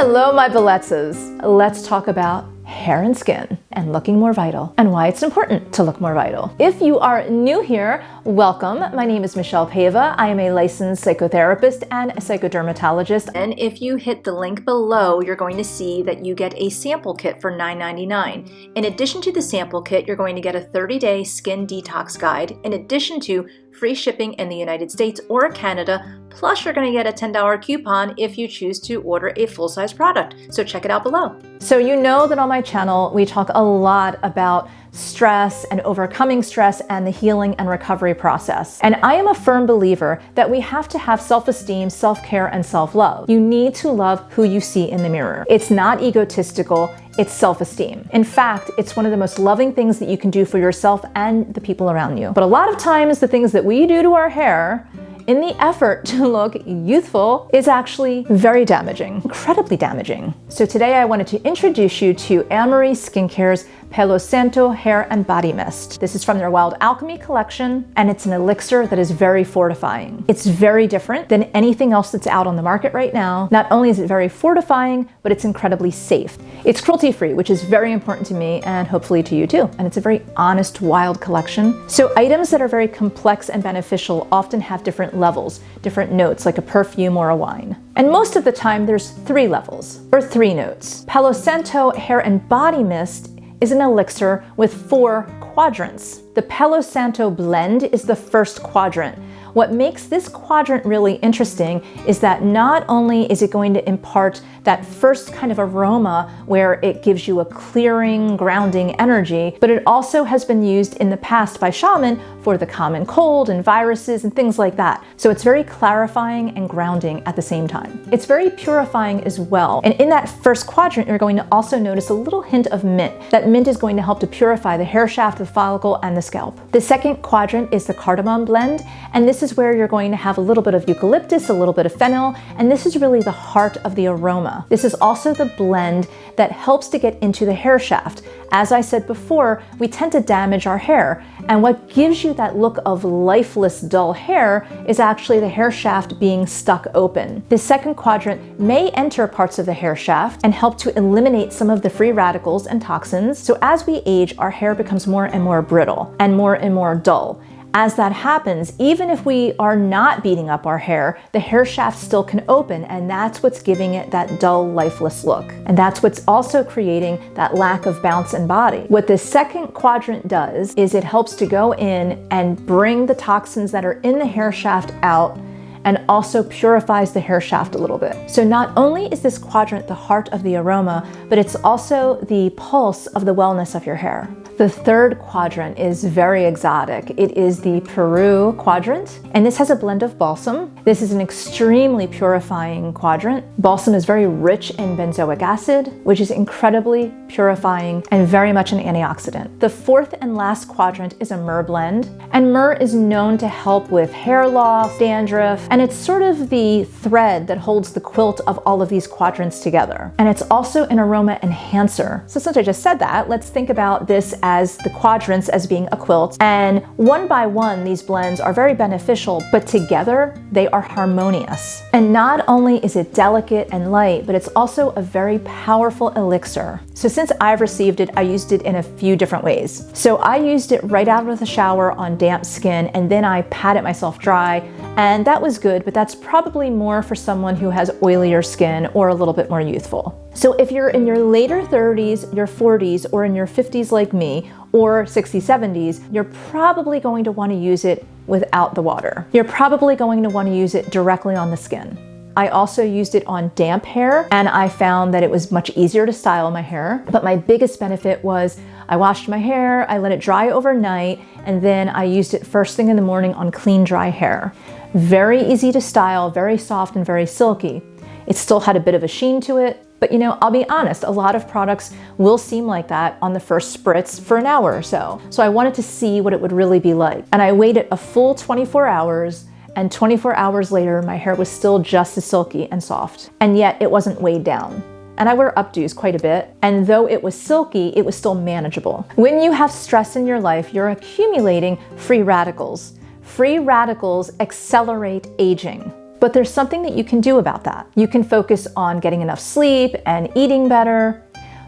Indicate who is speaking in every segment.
Speaker 1: Hello, my Belletzes. Let's talk about hair and skin and looking more vital and why it's important to look more vital. If you are new here, welcome. My name is Michelle Pava. I am a licensed psychotherapist and a psychodermatologist. And if you hit the link below, you're going to see that you get a sample kit for $9.99. In addition to the sample kit, you're going to get a 30-day skin detox guide, in addition to free shipping in the United States or Canada, plus you're going to get a $10 coupon if you choose to order a full-size product. So check it out below. So you know that on my channel, we talk a lot about stress and overcoming stress and the healing and recovery process. And I am a firm believer that we have to have self-esteem, self-care, and self-love. You need to love who you see in the mirror. It's not egotistical, it's self-esteem. In fact, it's one of the most loving things that you can do for yourself and the people around you. But a lot of times, the things that we do to our hair in the effort to look youthful is actually very damaging, incredibly damaging. So today I wanted to introduce you to Annmarie Skincare's Palo Santo Hair and Body Mist. This is from their Wild Alchemy collection, and it's an elixir that is very fortifying. It's very different than anything else that's out on the market right now. Not only is it very fortifying, but it's incredibly safe. It's cruelty-free, which is very important to me and hopefully to you too. And it's a very honest, wild collection. So items that are very complex and beneficial often have different levels, different notes, like a perfume or a wine. And most of the time there's 3 levels, or 3 notes. Palo Santo Hair and Body Mist is an elixir with 4 quadrants. The Palo Santo blend is the first quadrant. What makes this quadrant really interesting is that not only is it going to impart that first kind of aroma where it gives you a clearing, grounding energy, but it also has been used in the past by shaman for the common cold and viruses and things like that. So it's very clarifying and grounding at the same time. It's very purifying as well. And in that first quadrant, you're going to also notice a little hint of mint. That mint is going to help to purify the hair shaft, the follicle, and the scalp. The second quadrant is the cardamom blend, and this is where you're going to have a little bit of eucalyptus, a little bit of fennel, and this is really the heart of the aroma. This is also the blend that helps to get into the hair shaft. As I said before, we tend to damage our hair, and what gives you that look of lifeless, dull hair is actually the hair shaft being stuck open. The second quadrant may enter parts of the hair shaft and help to eliminate some of the free radicals and toxins. So as we age, our hair becomes more and more brittle and more dull. As that happens, even if we are not beating up our hair, the hair shaft still can open, and that's what's giving it that dull, lifeless look. And that's what's also creating that lack of bounce and body. What the second quadrant does is it helps to go in and bring the toxins that are in the hair shaft out, and also purifies the hair shaft a little bit. So not only is this quadrant the heart of the aroma, but it's also the pulse of the wellness of your hair. The third quadrant is very exotic. It is the Peru quadrant, and this has a blend of balsam. This is an extremely purifying quadrant. Balsam is very rich in benzoic acid, which is incredibly purifying and very much an antioxidant. The fourth and last quadrant is a myrrh blend, and myrrh is known to help with hair loss, dandruff, and it's sort of the thread that holds the quilt of all of these quadrants together. And it's also an aroma enhancer. So since I just said that, let's think about this as the quadrants as being a quilt. And one by one, these blends are very beneficial, but together they are harmonious. And not only is it delicate and light, but it's also a very powerful elixir. So since I've received it, I used it in a few different ways. So I used it right out of the shower on damp skin, and then I patted myself dry, and that was good, but that's probably more for someone who has oilier skin or a little bit more youthful. So if you're in your later 30s, your 40s, or in your 50s like me, or 60s, 70s, you're probably going to want to use it without the water. You're probably going to want to use it directly on the skin. I also used it on damp hair, and I found that it was much easier to style my hair. But my biggest benefit was I washed my hair, I let it dry overnight, and then I used it first thing in the morning on clean, dry hair. Very easy to style, very soft and very silky. It still had a bit of a sheen to it, but you know, I'll be honest, a lot of products will seem like that on the first spritz for an hour or so. So I wanted to see what it would really be like. And I waited a full 24 hours, and 24 hours later, my hair was still just as silky and soft. And yet it wasn't weighed down. And I wear updos quite a bit, and though it was silky, it was still manageable. When you have stress in your life, you're accumulating free radicals. Free radicals accelerate aging. But there's something that you can do about that. You can focus on getting enough sleep and eating better.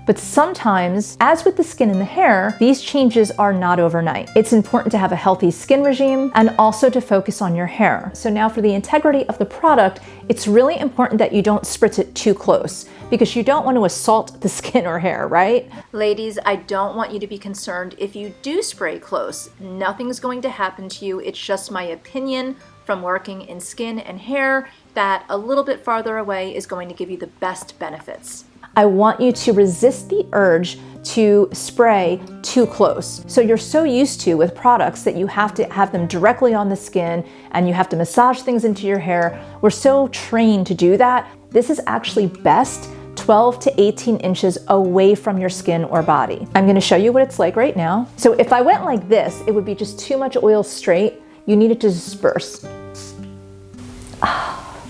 Speaker 1: But sometimes, as with the skin and the hair, these changes are not overnight. It's important to have a healthy skin regime and also to focus on your hair. So now for the integrity of the product, it's really important that you don't spritz it too close because you don't want to assault the skin or hair, right? Ladies, I don't want you to be concerned if you do spray close. Nothing's going to happen to you. It's just my opinion from working in skin and hair that a little bit farther away is going to give you the best benefits. I want you to resist the urge to spray too close. So you're so used to with products that you have to have them directly on the skin and you have to massage things into your hair. We're so trained to do that. This is actually best 12 to 18 inches away from your skin or body. I'm gonna show you what it's like right now. So if I went like this, it would be just too much oil straight. You need it to disperse. How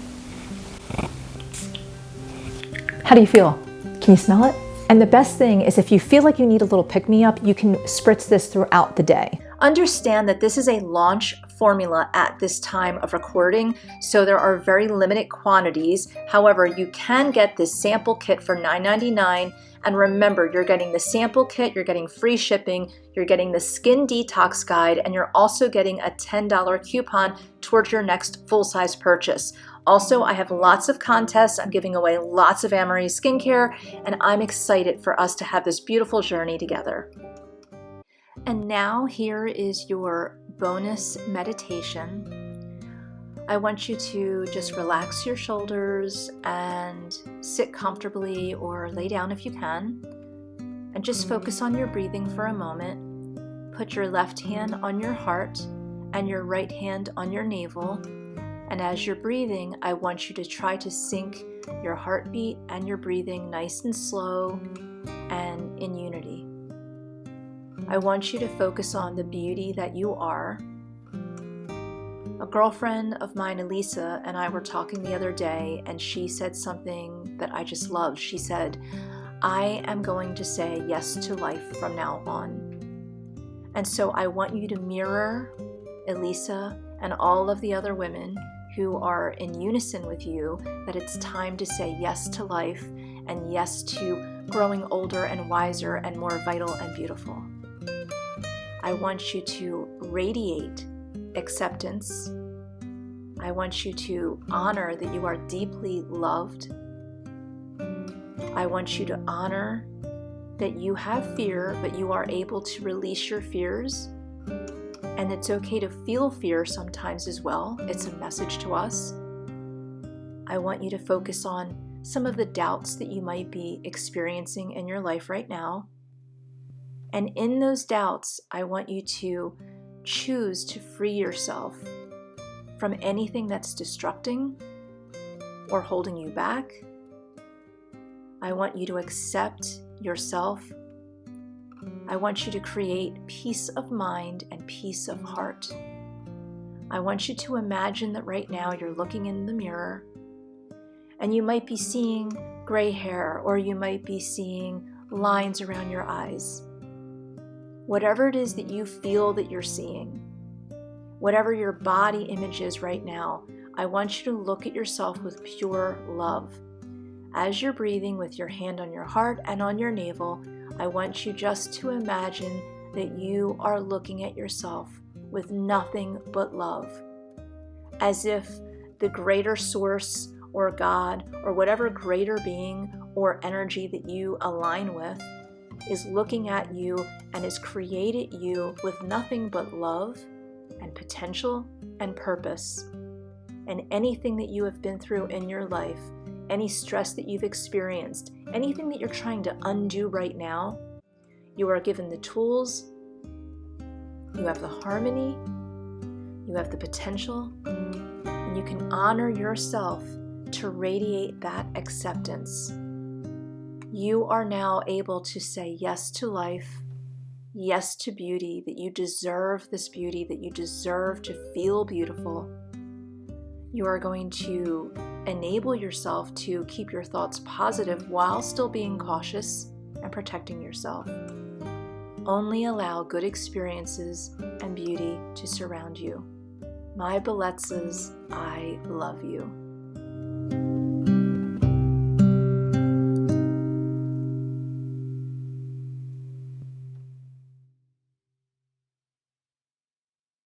Speaker 1: do you feel? Can you smell it? And the best thing is if you feel like you need a little pick-me-up, you can spritz this throughout the day. Understand that this is a launch formula at this time of recording, so there are very limited quantities. However, you can get this sample kit for $9.99. And remember, you're getting the sample kit, you're getting free shipping, you're getting the skin detox guide, and you're also getting a $10 coupon towards your next full-size purchase. Also, I have lots of contests. I'm giving away lots of Annmarie skincare, and I'm excited for us to have this beautiful journey together. And now here is your bonus meditation. I want you to just relax your shoulders and sit comfortably or lay down if you can, and just focus on your breathing for a moment. Put your left hand on your heart and your right hand on your navel. And as you're breathing, I want you to try to sync your heartbeat and your breathing nice and slow and in unity. I want you to focus on the beauty that you are. A girlfriend of mine, Elisa, and I were talking the other day, and she said something that I just loved. She said, I am going to say yes to life from now on. And so I want you to mirror Elisa and all of the other women who are in unison with you, that it's time to say yes to life and yes to growing older and wiser and more vital and beautiful. I want you to radiate acceptance. I want you to honor that you are deeply loved. I want you to honor that you have fear, but you are able to release your fears. And it's okay to feel fear sometimes as well. It's a message to us. I want you to focus on some of the doubts that you might be experiencing in your life right now. And in those doubts, I want you to choose to free yourself from anything that's destructing or holding you back. I want you to accept yourself. I want you to create peace of mind and peace of heart. I want you to imagine that right now you're looking in the mirror and you might be seeing gray hair, or you might be seeing lines around your eyes. Whatever it is that you feel that you're seeing, whatever your body image is right now, I want you to look at yourself with pure love. As you're breathing with your hand on your heart and on your navel, I want you just to imagine that you are looking at yourself with nothing but love, as if the greater source or God or whatever greater being or energy that you align with is looking at you and has created you with nothing but love and potential and purpose. And anything that you have been through in your life, any stress that you've experienced, anything that you're trying to undo right now, you are given the tools, you have the harmony, you have the potential, and you can honor yourself to radiate that acceptance. You are now able to say yes to life, yes to beauty, that you deserve this beauty, that you deserve to feel beautiful. You are going to enable yourself to keep your thoughts positive while still being cautious and protecting yourself. Only allow good experiences and beauty to surround you. My Beletzes, I love you.